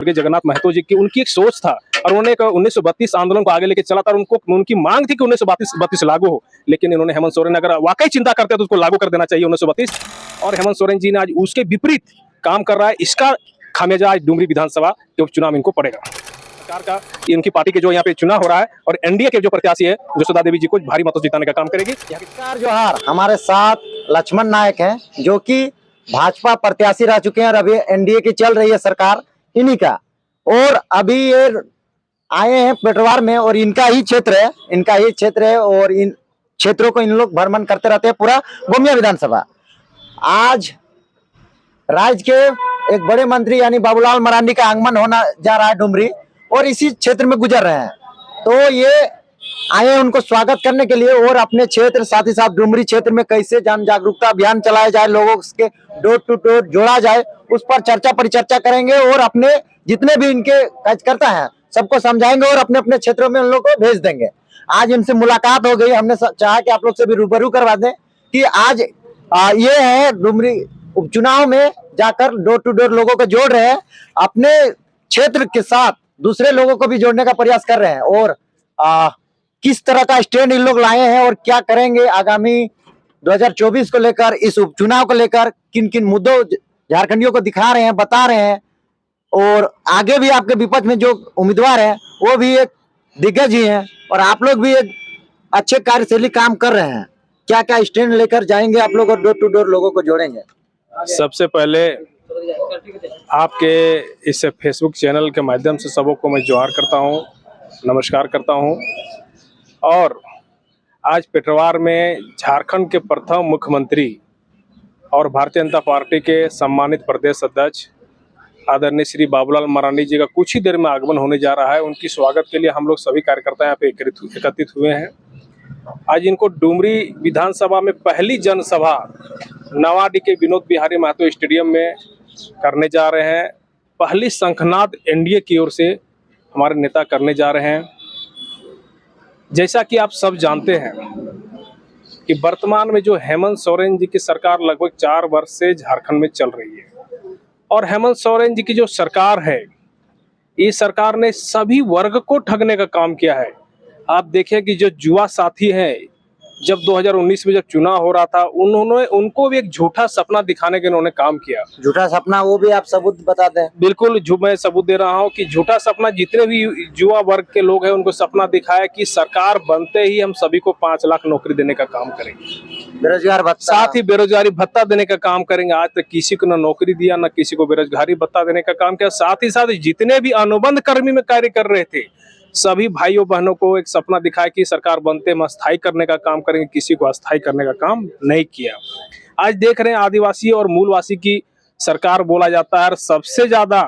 स्वर्गीय जगन्नाथ महतो जी की उनकी एक सोच था और उन्होंने एक 1932 आंदोलन को आगे लेके चला था और उनको उनकी मांग थी कि 1932 लागू हो। लेकिन इन्होंने हेमंत सोरेन अगर वाकई चिंता करते तो उसको लागू कर देना चाहिए 1932। और हेमंत सोरेन जी ने आज उसके विपरीत काम कर रहा है। इसका खामियाजा आज डुमरी विधानसभा के उपचुनाव इनको पड़ेगा। सरकार का इनकी पार्टी के जो यहाँ पे चुनाव हो रहा है और एनडीए के जो प्रत्याशी है जसोदा देवी जी को भारी मतों से जिताने का काम करेगी। सरकार जोहार। हमारे साथ लक्ष्मण नायक हैं जो कि भाजपा प्रत्याशी रह चुके हैं और अभी एनडीए की चल रही है सरकार इन्हीं का। और अभी ये आए हैं पेटवार में और इनका ही क्षेत्र है और इन क्षेत्रों को इन लोग भ्रमण करते रहते हैं पूरा गोमिया विधानसभा। आज राज्य के एक बड़े मंत्री यानी बाबूलाल मरांडी का आगमन होना जा रहा है डुमरी और इसी क्षेत्र में गुजर रहे हैं, तो ये आए हैं उनको स्वागत करने के लिए और अपने क्षेत्र साथ ही साथ डुमरी क्षेत्र में कैसे जन जागरूकता अभियान चलाया जाए, लोगों के डोर टू डोर जोड़ा जाए, उस पर चर्चा परिचर्चा करेंगे और अपने जितने भी इनके कार्यकर्ता हैं सबको समझाएंगे और अपने अपने क्षेत्रों में उन लोग को भेज देंगे। आज इनसे मुलाकात हो गई, हमने चाहा कि आप लोग से भी रूबरू करवा दें कि आज ये है डुमरी उपचुनाव में जाकर डोर टू डोर लोगों को जोड़ रहे हैं, अपने क्षेत्र के साथ दूसरे लोगों को भी जोड़ने का प्रयास कर रहे हैं और किस तरह का स्टैंड इन लोग लाए हैं और क्या करेंगे आगामी 2024 को लेकर, इस उपचुनाव को लेकर किन किन मुद्दों झारखंडियों को दिखा रहे हैं, बता रहे हैं। और आगे भी आपके विपक्ष में जो उम्मीदवार हैं वो भी एक दिग्गज ही हैं और आप लोग भी एक अच्छे कार्यशैली काम कर रहे हैं। क्या क्या स्टैंड लेकर जाएंगे आप लोग और डोर टू डोर लोगों को जोड़ेंगे? सबसे पहले आपके इस फेसबुक चैनल के माध्यम से सबको मैं जोहार करता हूं, नमस्कार करता हूं। और आज पेटवार में झारखंड के प्रथम मुख्यमंत्री और भारतीय जनता पार्टी के सम्मानित प्रदेश अध्यक्ष आदरणीय श्री बाबूलाल मरांडी जी का कुछ ही देर में आगमन होने जा रहा है। उनकी स्वागत के लिए हम लोग सभी कार्यकर्ता यहाँ पे एकत्रित हुए हैं। आज इनको डुमरी विधानसभा में पहली जनसभा नवाडी के विनोद बिहारी महतो स्टेडियम में करने जा रहे हैं। पहली शंखनाद एनडीए की ओर से हमारे नेता करने जा रहे हैं। जैसा कि आप सब जानते हैं कि वर्तमान में जो हेमंत सोरेन जी की सरकार लगभग 4 वर्ष से झारखंड में चल रही है और हेमंत सोरेन जी की जो सरकार है, इस सरकार ने सभी वर्ग को ठगने का काम किया है। आप देखें कि जो युवा साथी हैं, जब 2019 में जब चुनाव हो रहा था उनको भी एक झूठा सपना दिखाने के उन्होंने काम किया। झूठा सपना, वो भी आप सबूत बता दें। बिल्कुल मैं सबूत दे रहा हूं कि झूठा सपना जितने भी युवा वर्ग के लोग हैं उनको सपना दिखाया कि सरकार बनते ही हम सभी को 5 लाख नौकरी देने का काम करेंगे, बेरोजगार भत्ता, साथ ही बेरोजगारी भत्ता देने का काम करेंगे। आज तक किसी को न नौकरी दिया, न किसी को बेरोजगारी भत्ता देने का काम किया। साथ ही साथ जितने भी अनुबंध कर्मी में कार्य कर रहे थे सभी भाइयों बहनों को एक सपना दिखाया कि सरकार बनते हम अस्थायी करने का काम करेंगे, किसी को अस्थायी करने का काम नहीं किया। आज देख रहे हैं आदिवासी और मूलवासी की सरकार बोला जाता है और सबसे ज्यादा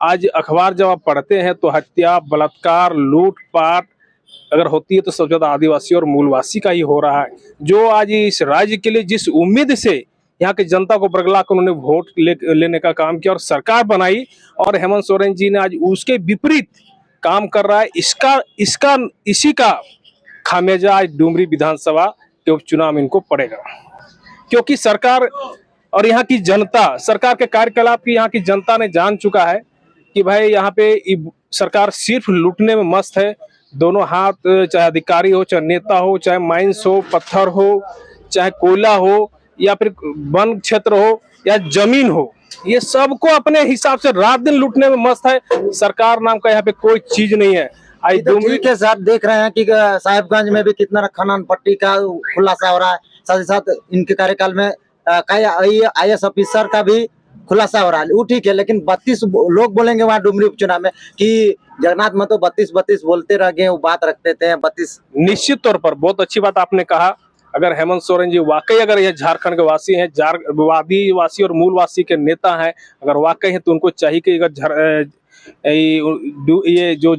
आज अखबार जब आप पढ़ते हैं तो हत्या, बलात्कार, लूटपाट अगर होती है तो सबसे ज्यादा आदिवासी और मूलवासी का ही हो रहा है। जो आज इस राज्य के लिए जिस उम्मीद से यहाँ की जनता को बरगला कर उन्होंने वोट लेने का काम किया और सरकार बनाई और हेमंत सोरेन जी ने आज उसके विपरीत काम कर रहा है। इसी का खामियाजा आज डुमरी विधानसभा के उपचुनाव में इनको पड़ेगा, क्योंकि सरकार और यहाँ की जनता, सरकार के कार्यकलाप की यहाँ की जनता ने जान चुका है कि भाई यहाँ पे सरकार सिर्फ लूटने में मस्त है। दोनों हाथ, चाहे अधिकारी हो, चाहे नेता हो, चाहे माइंस हो, पत्थर हो, चाहे कोयला हो या फिर वन क्षेत्र हो या जमीन हो, ये सबको अपने हिसाब से रात दिन लूटने में मस्त है। सरकार नाम का यहाँ पे कोई चीज नहीं है। डुमरी के साथ देख रहे हैं कि साहिबगंज में भी कितना खनन पट्टी का खुलासा हो रहा है, साथ ही साथ इनके कार्यकाल में कई IAS ऑफिसर का भी खुलासा हो रहा है। वो ठीक है, लेकिन 32 लोग बोलेंगे वहाँ डुमरी उपचुनाव में कि जगन्नाथ महतो 32 बोलते रह गए, वो बात रखते थे 32। निश्चित तौर पर बहुत अच्छी बात आपने कहा। अगर हेमंत सोरेन जी वाकई अगर ये झारखंड के वासी हैं, आदिवासी और मूलवासी के नेता हैं, अगर वाकई है तो उनको चाहिए कि अगर ये जो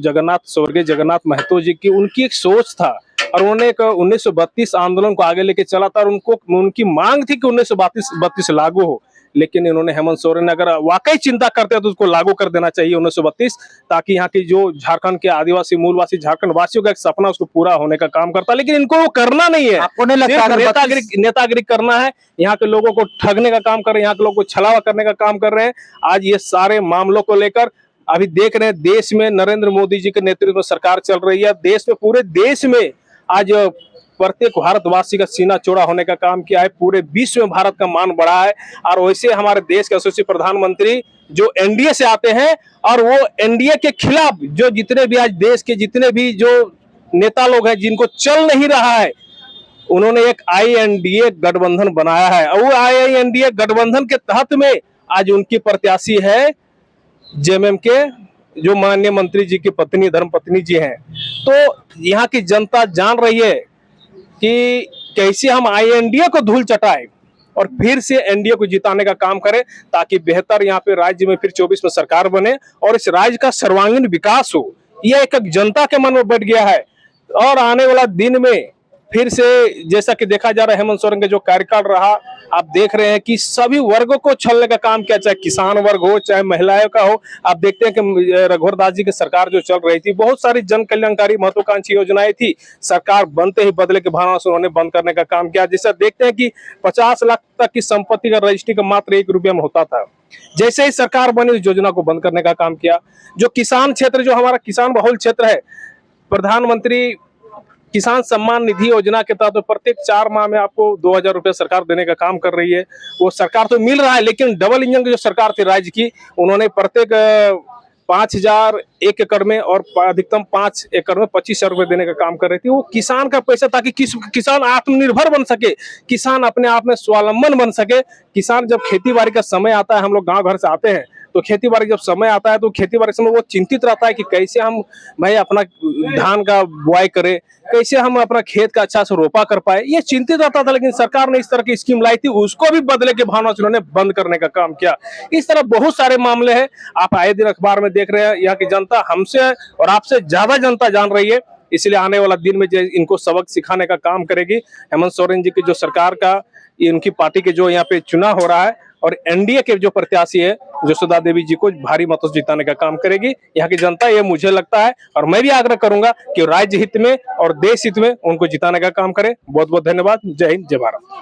स्वर्गीय जगन्नाथ महतो जी की उनकी एक सोच था और उन्होंने एक 1932 आंदोलन को आगे लेके चला था और उनकी मांग थी कि 1932 लागू हो। लेकिन इन्होंने हेमंत सोरेन अगर वाकई चिंता करते हैं तो उसको लागू कर देना चाहिए 1932, ताकि यहाँ की जो झारखंड के आदिवासी मूलवासी झारखंड वासियों का एक सपना उसको पूरा होने का काम करता है। लेकिन इनको वो करना नहीं है। आपको नहीं लगता नेतागिरी करना है, यहाँ के लोगों को ठगने का काम कर रहे हैं, यहाँ के लोगों को छलावा करने का काम कर रहे हैं। आज ये सारे मामलों को लेकर अभी देख रहे हैं देश में नरेंद्र मोदी जी के नेतृत्व में सरकार चल रही है। देश में, पूरे देश में आज प्रत्येक भारतवासी का सीना चौड़ा होने का काम किया है। पूरे विश्व में भारत का मान बढ़ा है। और वैसे हमारे देश के यशस्वी प्रधानमंत्री जो एनडीए से आते हैं, और वो एनडीए के खिलाफ जो जितने भी आज देश के जितने भी जो नेता लोग हैं जिनको चल नहीं रहा है, उन्होंने एक आईएनडीए गठबंधन बनाया है। और वो आईएनडीए गठबंधन के तहत में आज उनकी प्रत्याशी है जेएमएम के जो माननीय मंत्री जी की पत्नी, धर्मपत्नी जी हैं। तो यहाँ की जनता जान रही है कि कैसे हम आईएनडीए को धूल चटाएं और फिर से एनडीए को जिताने का काम करें, ताकि बेहतर यहाँ पे राज्य में फिर 24 में सरकार बने और इस राज्य का सर्वांगीण विकास हो। यह एक जनता के मन में बैठ गया है। और आने वाला दिन में फिर से जैसा कि देखा जा रहा है, हेमंत सोरेन का जो कार्यकाल रहा, आप देख रहे हैं कि सभी वर्गों को छलने का काम किया, चाहे किसान वर्ग हो, चाहे महिलाओं का हो। आप देखते हैं कि रघुवर दास जी की सरकार जो चल रही थी, बहुत सारी जन कल्याणकारी महत्वाकांक्षी योजनाएं थी, सरकार बनते ही बदले के भावना से उन्होंने बंद करने का काम किया। जैसे देखते हैं कि 50 लाख तक की संपत्ति का रजिस्ट्री का मात्र 1 रुपया में होता था। जैसे ही सरकार बनी, उस योजना को बंद करने का काम किया। जो किसान क्षेत्र, जो हमारा किसान बहुल क्षेत्र है, प्रधानमंत्री किसान सम्मान निधि योजना के तहत तो प्रत्येक 4 माह में आपको 2000 रुपये सरकार देने का काम कर रही है। वो सरकार तो मिल रहा है, लेकिन डबल इंजन की जो सरकार थी राज्य की, उन्होंने प्रत्येक 5000 1 एकड़ में और अधिकतम 5 एकड़ में 25,000 रुपये देने का काम कर रही थी। वो किसान का पैसा, ताकि किसान आत्मनिर्भर बन सके, किसान अपने आप में स्वावलंबन बन सके। किसान जब खेती बाड़ी का समय आता है, हम लोग गाँव घर से आते हैं, तो खेती बाड़ी जब समय आता है तो खेती बाड़ी समय वो चिंतित रहता है कि कैसे हम भाई अपना धान का बुआई करें, कैसे हम अपना खेत का अच्छा से रोपा कर पाए, ये चिंतित रहता था। लेकिन सरकार ने इस तरह की स्कीम लाई थी, उसको भी बदले के भावना से उन्होंने बंद करने का काम किया। इस तरह बहुत सारे मामले हैं, आप आए दिन अखबार में देख रहे हैं। यहाँ की जनता हमसे और आपसे ज्यादा जनता जान रही है, इसलिए आने वाला दिन में इनको सबक सिखाने का काम करेगी। हेमंत सोरेन जी की जो सरकार का, इनकी पार्टी के जो यहाँ पे चुनाव हो रहा है, और एनडीए के जो प्रत्याशी है जसोदा देवी जी को भारी मतों से जिताने का काम करेगी यहाँ की जनता, ये मुझे लगता है। और मैं भी आग्रह करूंगा कि राज्य हित में और देश हित में उनको जिताने का काम करें। बहुत बहुत धन्यवाद। जय हिंद, जय भारत।